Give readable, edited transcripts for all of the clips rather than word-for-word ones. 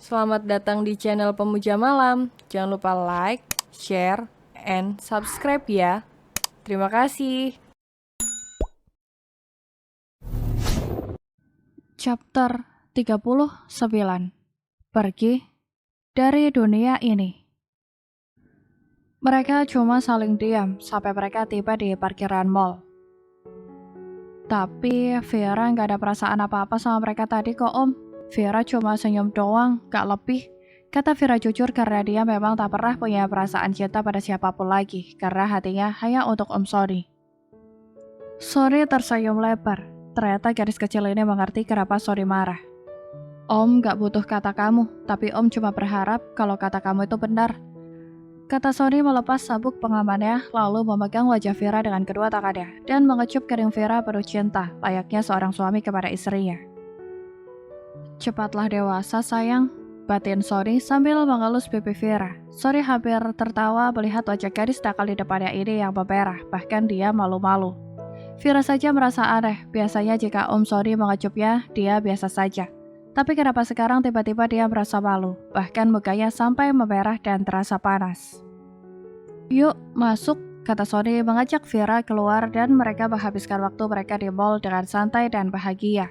Selamat datang di channel Pemuja Malam. Jangan lupa like, share, and subscribe ya. Terima kasih. Chapter 39. Pergi dari dunia ini. Mereka cuma saling diam sampai mereka tiba di parkiran mall. Tapi Vera nggak ada perasaan apa-apa sama mereka tadi kok Om. Vera cuma senyum doang, gak lebih. Kata Vera jujur karena dia memang tak pernah punya perasaan cinta pada siapapun lagi, karena hatinya hanya untuk Om Sony. Sony tersenyum lebar. Ternyata gadis kecil ini mengerti kenapa Sony marah. Om gak butuh kata kamu, tapi Om cuma berharap kalau kata kamu itu benar. Kata Sony melepas sabuk pengamannya, lalu memegang wajah Vera dengan kedua tangannya, dan mengecup kering Vera penuh cinta, layaknya seorang suami kepada istrinya. Cepatlah dewasa sayang, batin Sony sambil mengelus pipi Vera. Sony hampir tertawa melihat wajah gadis nakal di depannya ini yang memerah, bahkan dia malu-malu. Vera saja merasa aneh, biasanya jika Om Sony mengecupnya, dia biasa saja. Tapi kenapa sekarang tiba-tiba dia merasa malu, bahkan mukanya sampai memerah dan terasa panas. Yuk, masuk, kata Sony mengajak Vera keluar dan mereka menghabiskan waktu mereka di mall dengan santai dan bahagia.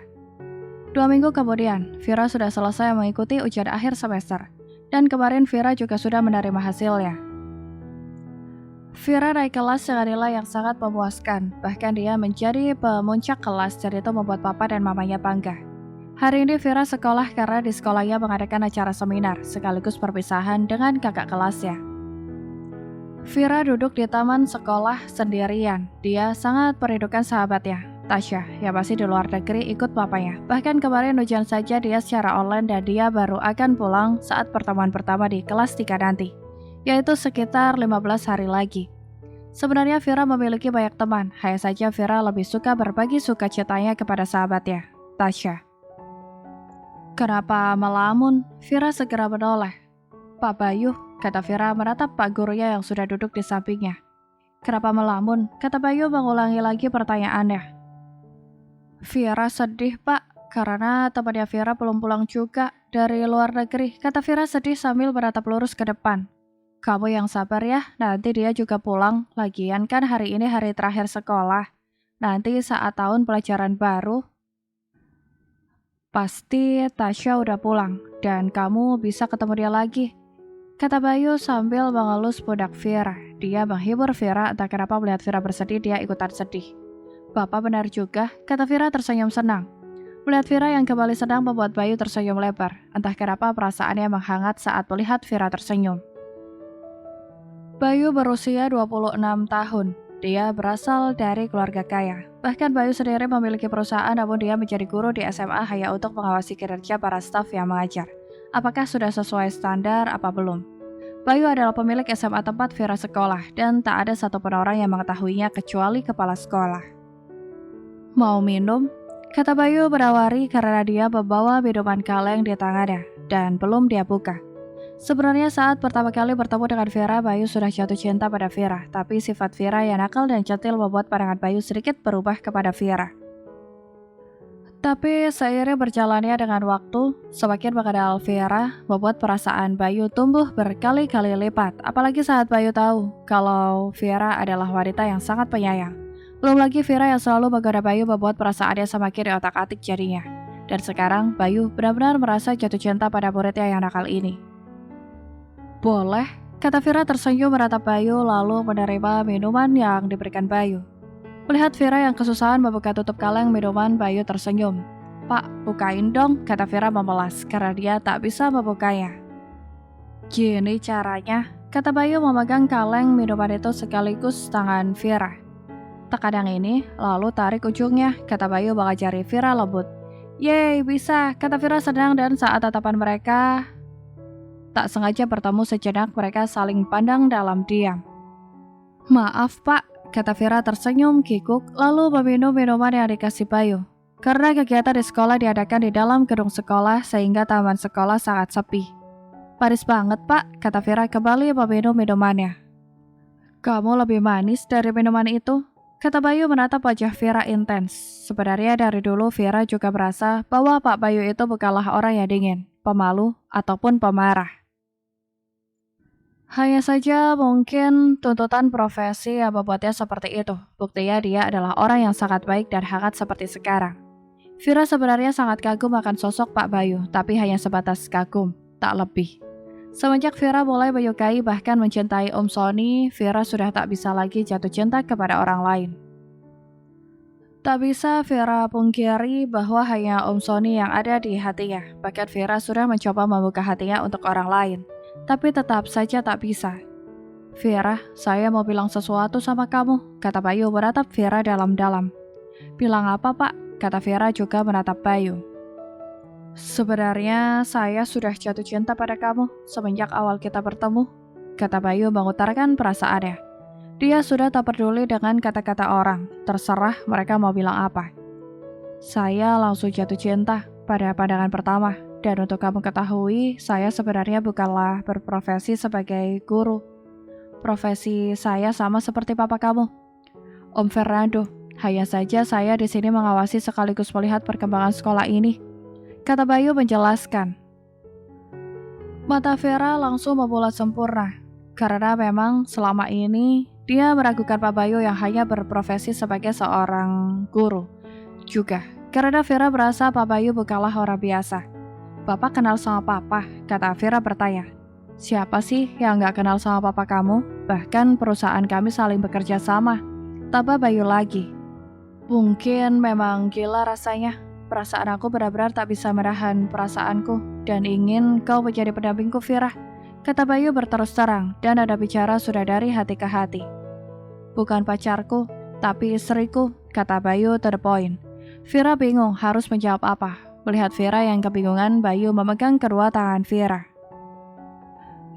2 minggu kemudian, Vera sudah selesai mengikuti ujian akhir semester, dan kemarin Vera juga sudah menerima hasilnya. Vera naik kelas dengan nilai yang sangat memuaskan, bahkan dia menjadi pemuncak kelas dan itu membuat papa dan mamanya bangga. Hari ini Vera sekolah karena di sekolahnya mengadakan acara seminar, sekaligus perpisahan dengan kakak kelasnya. Vera duduk di taman sekolah sendirian. Dia sangat merindukan sahabatnya, Tasya, yang masih di luar negeri ikut papanya. Bahkan kemarin ujian saja dia secara online dan dia baru akan pulang saat pertemuan pertama di kelas 3 nanti, yaitu sekitar 15 hari lagi. Sebenarnya Vera memiliki banyak teman, hanya saja Vera lebih suka berbagi sukacitanya kepada sahabatnya, Tasya. Kenapa melamun? Vera segera menoleh. Pak Bayu, kata Vera menatap Pak gurunya yang sudah duduk di sampingnya. Kenapa melamun? Kata Bayu mengulangi lagi pertanyaannya. Vera sedih, Pak, karena temannya Vera belum pulang juga dari luar negeri. Kata Vera sedih sambil menatap lurus ke depan. Kamu yang sabar ya, nanti dia juga pulang. Lagian kan hari ini hari terakhir sekolah. Nanti saat tahun pelajaran baru, pasti Tasya udah pulang, dan kamu bisa ketemu dia lagi. Kata Bayu sambil mengelus pundak Vera. Dia menghibur Vera, entah kenapa melihat Vera bersedih, dia ikutan sedih. Bapak benar juga, kata Vera tersenyum senang. Melihat Vera yang kembali senang membuat Bayu tersenyum lebar. Entah kenapa perasaannya menghangat saat melihat Vera tersenyum. Bayu berusia 26 tahun. Dia berasal dari keluarga kaya. Bahkan Bayu sendiri memiliki perusahaan namun dia menjadi guru di SMA hanya untuk mengawasi kinerja para staf yang mengajar. Apakah sudah sesuai standar apa belum? Bayu adalah pemilik SMA tempat Vera sekolah dan tak ada satupun orang yang mengetahuinya kecuali kepala sekolah. Mau minum? Kata Bayu menawari karena dia membawa minuman kaleng di tangannya dan belum dia buka. Sebenarnya saat pertama kali bertemu dengan Vera, Bayu sudah jatuh cinta pada Vera, tapi sifat Vera yang nakal dan centil membuat pandangan Bayu sedikit berubah kepada Vera. Tapi seiring berjalannya dengan waktu, semakin mengenal Vera, membuat perasaan Bayu tumbuh berkali-kali lipat, apalagi saat Bayu tahu kalau Vera adalah wanita yang sangat penyayang. Belum lagi Vera yang selalu menggoda Bayu membuat perasaannya semakin diotak-atik jadinya. Dan sekarang Bayu benar-benar merasa jatuh cinta pada muridnya yang nakal ini. Boleh, kata Vera tersenyum menatap Bayu lalu menerima minuman yang diberikan Bayu. Melihat Vera yang kesusahan membuka tutup kaleng minuman, Bayu tersenyum. Pak, bukain dong, kata Vera memelas karena dia tak bisa membukanya. Gini caranya, kata Bayu memegang kaleng minuman itu sekaligus tangan Vera. Tekan yang ini, lalu tarik ujungnya, kata Bayu mengajari Vera lembut. Yeay, bisa, kata Vera senang dan saat tatapan mereka tak sengaja bertemu sejenak, mereka saling pandang dalam diam. Maaf Pak, kata Vera tersenyum kikuk lalu meminum minuman yang dikasih Bayu. Karena kegiatan di sekolah diadakan di dalam gedung sekolah sehingga taman sekolah sangat sepi. Manis banget Pak, kata Vera kembali meminum minumannya. Kamu lebih manis dari minuman itu, kata Bayu menatap wajah Vera intens. Sebenarnya dari dulu Vera juga merasa bahwa Pak Bayu itu bukanlah orang yang dingin. pemalu, ataupun pemarah. Hanya saja mungkin tuntutan profesi yang membuatnya seperti itu. Buktinya dia adalah orang yang sangat baik dan hangat seperti sekarang. Vira sebenarnya sangat kagum akan sosok Pak Bayu, tapi hanya sebatas kagum, tak lebih. Semenjak Vira mulai menyukai bahkan mencintai Om Sony, Vira sudah tak bisa lagi jatuh cinta kepada orang lain. Tak bisa Vira pungkiri bahwa hanya Om Sony yang ada di hatinya. Bahkan Vira sudah mencoba membuka hatinya untuk orang lain. Tapi tetap saja tak bisa. Vira, saya mau bilang sesuatu sama kamu, kata Bayu menatap Vira dalam-dalam. Bilang apa pak? Kata Vira juga menatap Bayu. Sebenarnya saya sudah jatuh cinta pada kamu semenjak awal kita bertemu, kata Bayu mengutarakan perasaannya. Dia sudah tak peduli dengan kata-kata orang, terserah mereka mau bilang apa. Saya langsung jatuh cinta pada pandangan pertama. Dan untuk kamu ketahui, saya sebenarnya bukanlah berprofesi sebagai guru. Profesi saya sama seperti papa kamu, Om Fernando. Hanya saja saya di sini mengawasi sekaligus melihat perkembangan sekolah ini, kata Bayu menjelaskan. Mata Vera langsung membulat sempurna, karena memang selama ini dia meragukan Pak Bayu yang hanya berprofesi sebagai seorang guru. Juga, karena Vera merasa Pak Bayu bukanlah orang biasa. Bapak kenal sama papa, kata Vera bertanya. Siapa sih yang gak kenal sama papa kamu? Bahkan perusahaan kami saling bekerja sama. Tambah Bayu lagi. Mungkin memang gila rasanya. Perasaan aku benar-benar tak bisa menahan perasaanku dan ingin kau menjadi pendampingku, Vera, kata Bayu berterus terang dan nada bicara sudah dari hati ke hati. Bukan pacarku, tapi istriku, kata Bayu to the point. Vera bingung harus menjawab apa. Melihat Vera yang kebingungan, Bayu memegang kedua tangan Vera.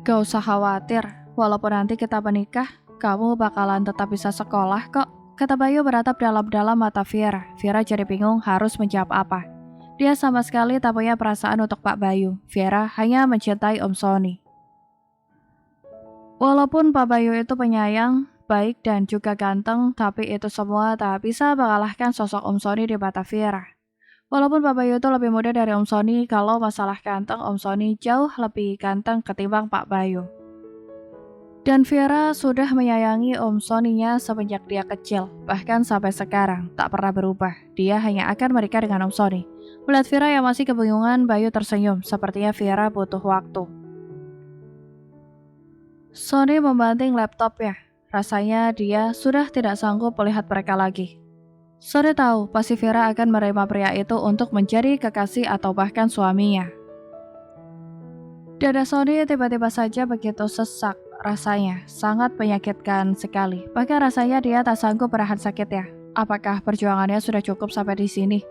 Gak usah khawatir, walaupun nanti kita menikah, kamu bakalan tetap bisa sekolah kok, kata Bayu beratap dalam-dalam mata Vera. Vera jadi bingung harus menjawab apa. Dia sama sekali tak punya perasaan untuk Pak Bayu. Vera hanya mencintai Om Sony. Walaupun Pak Bayu itu penyayang, baik dan juga ganteng, tapi itu semua tak bisa mengalahkan sosok Om Sony di mata Vera. Walaupun Pak Bayu itu lebih muda dari Om Sony, kalau masalah ganteng, Om Sony jauh lebih ganteng ketimbang Pak Bayu. Dan Vera sudah menyayangi Om Sony-nya semenjak dia kecil, bahkan sampai sekarang, tak pernah berubah. Dia hanya akan menikah dengan Om Sony. Melihat Vera yang masih kebingungan, Bayu tersenyum, sepertinya Vera butuh waktu. Sony membanting laptopnya, rasanya dia sudah tidak sanggup melihat mereka lagi. Sony tahu pasti Vera akan menerima pria itu untuk menjadi kekasih atau bahkan suaminya. Dada Sony tiba-tiba saja begitu sesak, rasanya sangat menyakitkan sekali. Bahkan rasanya dia tak sanggup menahan sakitnya. Apakah perjuangannya sudah cukup sampai di sini?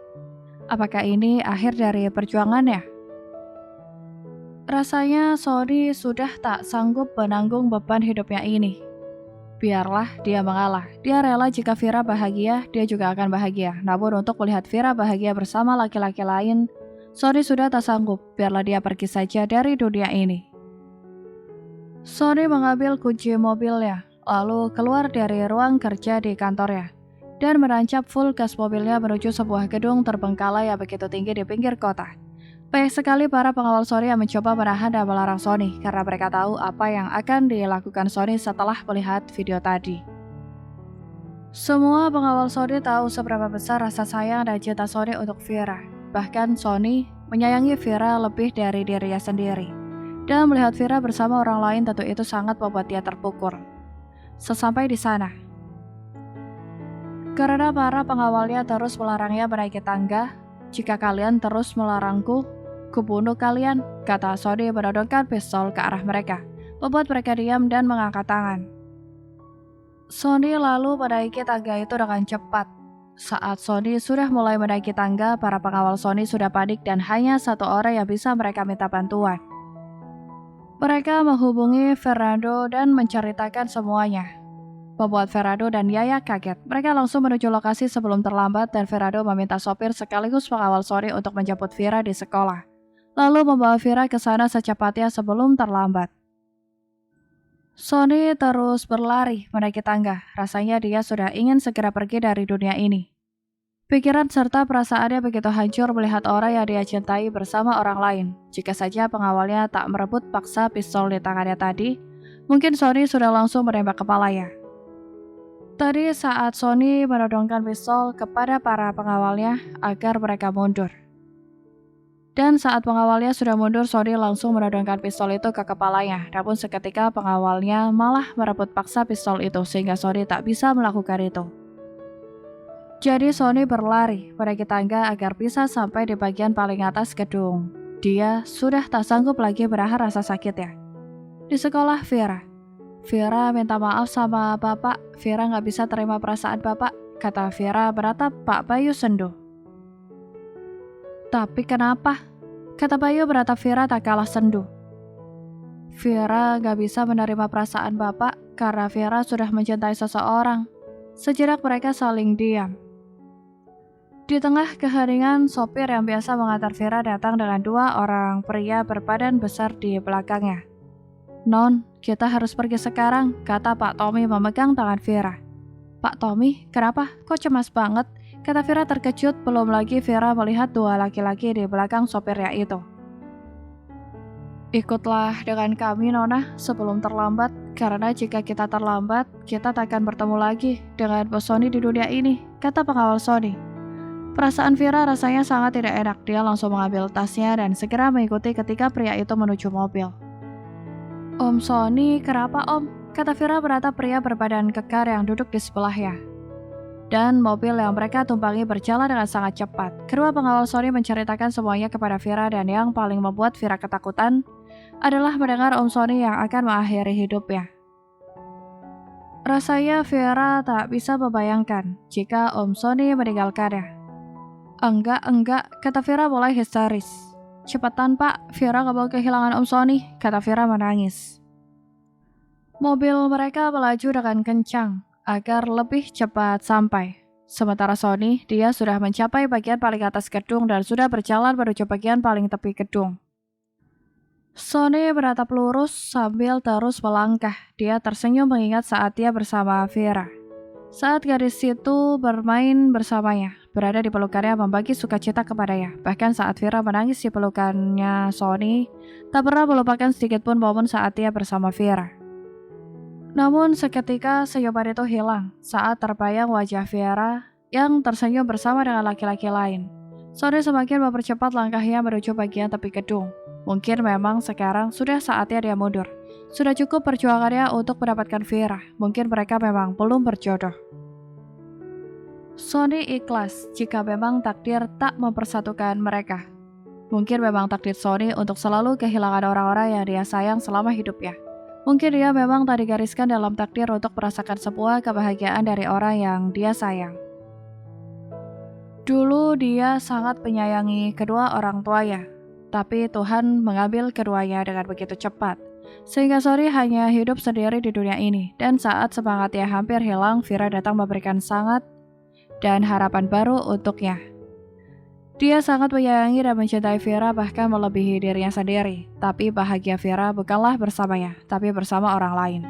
Apakah ini akhir dari perjuangannya? Rasanya Sony sudah tak sanggup menanggung beban hidupnya ini. Biarlah dia mengalah. Dia rela jika Vera bahagia, dia juga akan bahagia. Namun untuk melihat Vera bahagia bersama laki-laki lain, Sony sudah tak sanggup. Biarlah dia pergi saja dari dunia ini. Sony mengambil kunci mobilnya, lalu keluar dari ruang kerja di kantornya, dan menancap full gas mobilnya menuju sebuah gedung terbengkalai yang begitu tinggi di pinggir kota. Banyak sekali para pengawal Sony yang mencoba menahan dan melarang Sony karena mereka tahu apa yang akan dilakukan Sony setelah melihat video tadi. Semua pengawal Sony tahu seberapa besar rasa sayang dan cinta Sony untuk Vera. Bahkan Sony menyayangi Vera lebih dari dirinya sendiri. Dan melihat Vera bersama orang lain tentu itu sangat membuat dia terpukul. Sesampai di sana, karena para pengawalnya terus melarangnya menaiki tangga, jika kalian terus melarangku, kubunuh kalian, kata Sony menodongkan pistol ke arah mereka, membuat mereka diam dan mengangkat tangan. Sony lalu menaiki tangga itu dengan cepat. Saat Sony sudah mulai menaiki tangga, para pengawal Sony sudah panik dan hanya satu orang yang bisa mereka minta bantuan. Mereka menghubungi Fernando dan menceritakan semuanya. Membuat Fernando dan Yaya kaget. Mereka langsung menuju lokasi sebelum terlambat dan Fernando meminta sopir sekaligus pengawal Sony untuk menjemput Vera di sekolah. Lalu membawa Vera ke sana secepatnya sebelum terlambat. Sony terus berlari menaiki tangga. Rasanya dia sudah ingin segera pergi dari dunia ini. Pikiran serta perasaannya begitu hancur melihat orang yang dia cintai bersama orang lain. Jika saja pengawalnya tak merebut paksa pistol di tangannya tadi, mungkin Sony sudah langsung menembak kepalanya. Tadi saat Sony menodongkan pistol kepada para pengawalnya agar mereka mundur. Dan saat pengawalnya sudah mundur, Sony langsung menodongkan pistol itu ke kepalanya. Namun seketika pengawalnya malah merebut paksa pistol itu sehingga Sony tak bisa melakukan itu. Jadi Sony berlari menaiki tangga agar bisa sampai di bagian paling atas gedung. Dia sudah tak sanggup lagi menahan rasa sakitnya. Di sekolah Vera minta maaf sama bapak. Vera gak bisa terima perasaan bapak, kata Vera beratap Pak Bayu sendu. Tapi kenapa? Kata Bayu beratap Vera tak kalah sendu. Vera gak bisa menerima perasaan bapak karena Vera sudah mencintai seseorang. Sejenak mereka saling diam. Di tengah keheningan, sopir yang biasa mengantar Vera datang dengan dua orang pria berbadan besar di belakangnya. Non, kita harus pergi sekarang, kata Pak Tommy memegang tangan Vera. Pak Tommy, kenapa? Kok cemas banget? Kata Vera terkejut, belum lagi Vera melihat dua laki-laki di belakang sopirnya itu. Ikutlah dengan kami, Nona, sebelum terlambat, karena jika kita terlambat, kita tak akan bertemu lagi dengan bos Sony di dunia ini, kata pengawal Sony. Perasaan Vera rasanya sangat tidak enak. Dia langsung mengambil tasnya dan segera mengikuti ketika pria itu menuju mobil. Om Sony, kenapa om? Kata Vera beratap pria berbadan kekar yang duduk di sebelahnya. Dan mobil yang mereka tumpangi berjalan dengan sangat cepat. Kedua pengawal Sony menceritakan semuanya kepada Vera dan yang paling membuat Vera ketakutan adalah mendengar Om Sony yang akan mengakhiri hidupnya. Rasanya Vera tak bisa membayangkan jika Om Sony meninggalkannya. Enggak, kata Vera mulai histeris. Cepetan pak, Vera gak mau kehilangan Om Sony, kata Vera menangis. Mobil mereka melaju dengan kencang agar lebih cepat sampai. Sementara Sony, dia sudah mencapai bagian paling atas gedung dan sudah berjalan menuju bagian paling tepi gedung. Sony beratap lurus sambil terus melangkah. Dia tersenyum mengingat saat dia bersama Vera. Saat gadis itu bermain bersamanya, berada di pelukannya membagi sukacita kepadanya. Bahkan saat Vera menangis di pelukannya Sony, tak pernah melupakan sedikit pun momen saat dia bersama Vera. Namun seketika senyuman itu hilang saat terbayang wajah Vera yang tersenyum bersama dengan laki-laki lain. Sony semakin mempercepat langkahnya menuju bagian tepi gedung. Mungkin memang sekarang sudah saatnya dia mundur. Sudah cukup perjuangannya untuk mendapatkan Vera. Mungkin mereka memang belum berjodoh. Sony ikhlas jika memang takdir tak mempersatukan mereka. Mungkin memang takdir Sony untuk selalu kehilangan orang-orang yang dia sayang selama hidupnya. Mungkin dia memang tak digariskan dalam takdir untuk merasakan sebuah kebahagiaan dari orang yang dia sayang. Dulu dia sangat menyayangi kedua orang tuanya, tapi Tuhan mengambil keduanya dengan begitu cepat, sehingga Sony hanya hidup sendiri di dunia ini. Dan saat semangatnya hampir hilang, Vera datang memberikan sangat dan harapan baru untuknya. Dia sangat menyayangi dan mencintai Vera bahkan melebihi dirinya sendiri. Tapi bahagia Vera bukanlah bersamanya, tapi bersama orang lain.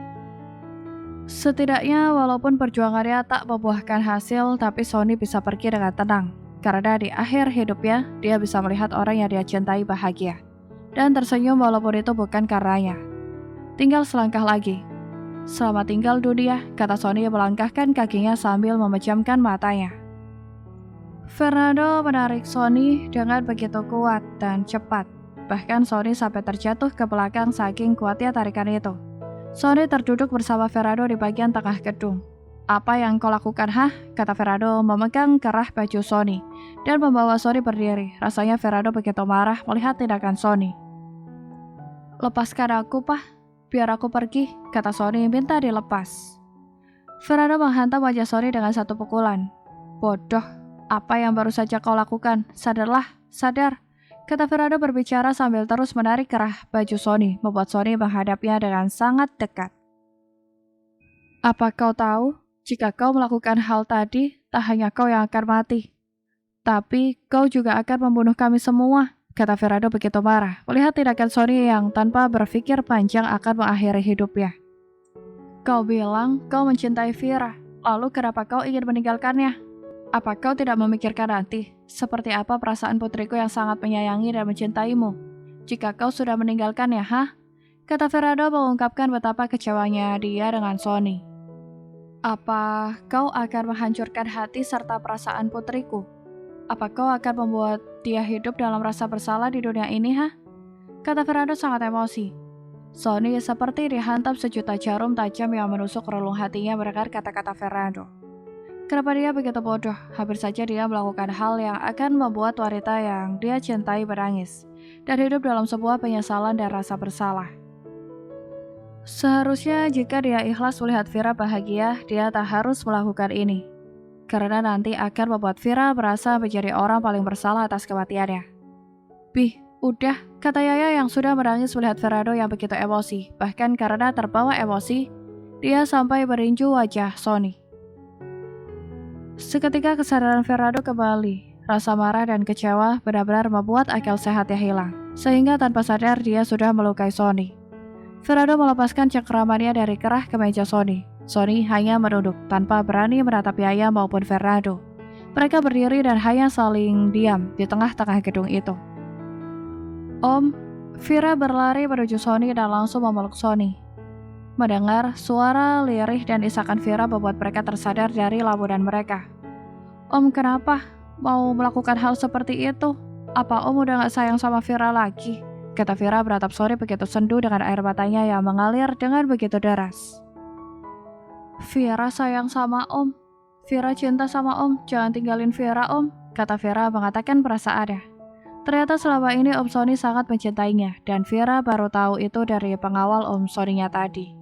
Setidaknya walaupun perjuangannya tak membuahkan hasil, tapi Sony bisa pergi dengan tenang. Karena di akhir hidupnya, dia bisa melihat orang yang dia cintai bahagia. Dan tersenyum walaupun itu bukan karenanya. Tinggal selangkah lagi. Selamat tinggal dunia, kata Sony melangkahkan kakinya sambil memejamkan matanya. Fernando menarik Sony dengan begitu kuat dan cepat. Bahkan Sony sampai terjatuh ke belakang saking kuatnya tarikan itu. Sony terduduk bersama Fernando di bagian tengah gedung. Apa yang kau lakukan, hah? Kata Fernando memegang kerah baju Sony dan membawa Sony berdiri. Rasanya Fernando begitu marah melihat tindakan Sony. Lepaskan aku, Pak. Biar aku pergi, kata Sony minta dilepas. Fernando menghantam wajah Sony dengan satu pukulan. Bodoh, apa yang baru saja kau lakukan? Sadarlah, sadar. Kata Fernando berbicara sambil terus menarik kerah baju Sony, membuat Sony menghadapnya dengan sangat dekat. Apa kau tahu, jika kau melakukan hal tadi, tak hanya kau yang akan mati, tapi kau juga akan membunuh kami semua, kata Fernando begitu marah, melihat tindakan Sony yang tanpa berpikir panjang akan mengakhiri hidupnya. Kau bilang kau mencintai Vera, lalu kenapa kau ingin meninggalkannya? Apa kau tidak memikirkan nanti seperti apa perasaan putriku yang sangat menyayangi dan mencintaimu jika kau sudah meninggalkannya, hah? Kata Ferrado mengungkapkan betapa kecewanya dia dengan Sonny. Apa kau akan menghancurkan hati serta perasaan putriku? Apa kau akan membuat dia hidup dalam rasa bersalah di dunia ini, hah? Kata Ferrado sangat emosi. Sonny seperti dihantam sejuta jarum tajam yang menusuk relung hatinya mendengar kata-kata Ferrado. Kenapa dia begitu bodoh? Hampir saja dia melakukan hal yang akan membuat wanita yang dia cintai menangis dan hidup dalam sebuah penyesalan dan rasa bersalah. Seharusnya jika dia ikhlas melihat Vira bahagia, dia tak harus melakukan ini. Karena nanti akan membuat Vira merasa menjadi orang paling bersalah atas kematiannya. Bih, udah, kata Yaya yang sudah menangis melihat Ferrado yang begitu emosi. Bahkan karena terbawa emosi, dia sampai merinju wajah Sonny. Seketika kesadaran Ferrado kembali. Rasa marah dan kecewa benar-benar membuat akal sehatnya hilang. Sehingga tanpa sadar dia sudah melukai Sonny. Ferrado melepaskan cengkeramannya dari kerah ke meja Sonny. Sonny hanya menunduk tanpa berani menatap Yaya maupun Ferrado. Mereka berdiri dan hanya saling diam di tengah-tengah gedung itu. Om, Vira berlari menuju Sonny dan langsung memeluk Sonny. Mendengar suara lirih dan isakan Vira membuat mereka tersadar dari lamunan mereka. Om, kenapa mau melakukan hal seperti itu? Apa Om udah gak sayang sama Vira lagi? Kata Vira beratap Sonny begitu sendu dengan air matanya yang mengalir dengan begitu deras. Vira sayang sama Om. Vira cinta sama Om. Jangan tinggalin Vira, Om. Kata Vira mengatakan perasaannya. Ternyata selama ini Om Sonny sangat mencintainya, dan Vira baru tahu itu dari pengawal Om Sonny-nya tadi.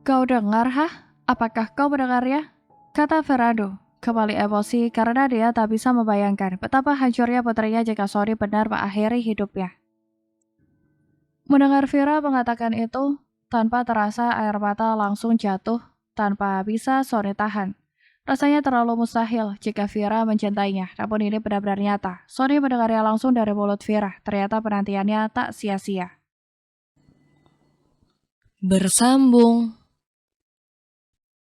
Kau dengar, hah? Apakah kau mendengarnya? Kata Ferrado, kembali emosi karena dia tak bisa membayangkan betapa hancurnya putrinya jika Sonny benar mengakhiri hidupnya. Mendengar Vira mengatakan itu, tanpa terasa air mata langsung jatuh, tanpa bisa Sonny tahan. Rasanya terlalu mustahil jika Vira mencintainya, namun ini benar-benar nyata. Sonny mendengarnya langsung dari mulut Vira, ternyata penantiannya tak sia-sia. Bersambung.